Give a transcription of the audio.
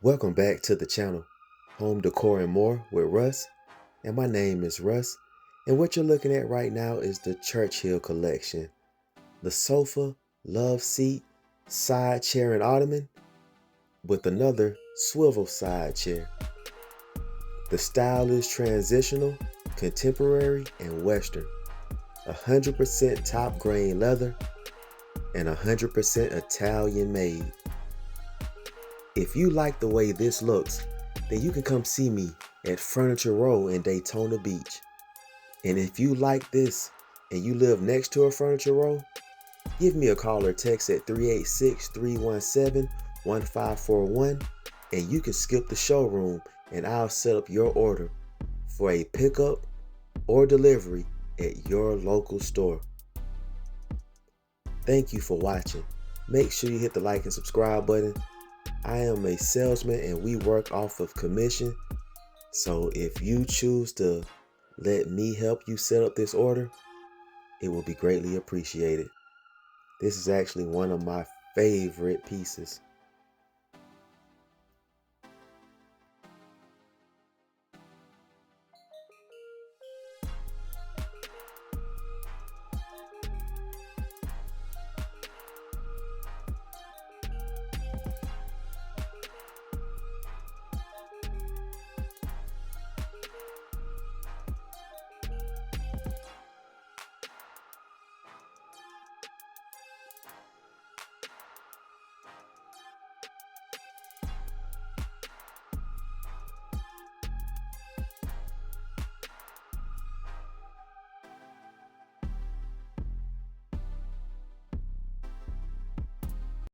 Welcome back to the channel, Home Decor and More with Russ, and my name is Russ, and what you're looking at right now is the Churchill collection. The sofa, love seat, side chair and ottoman, with another swivel side chair. The style is transitional, contemporary, and western. 100% top grain leather and 100% Italian made. If you like the way this looks, then you can come see me at Furniture Row in Daytona Beach. And if you like this and you live next to a Furniture Row, give me a call or text at 386-317-1541 and you can skip the showroom and I'll set up your order for a pickup or delivery at your local store. Thank you for watching. Make sure you hit the like and subscribe button. I am a salesman and we work off of commission. So if you choose to let me help you set up this order, it will be greatly appreciated. This is actually one of my favorite pieces.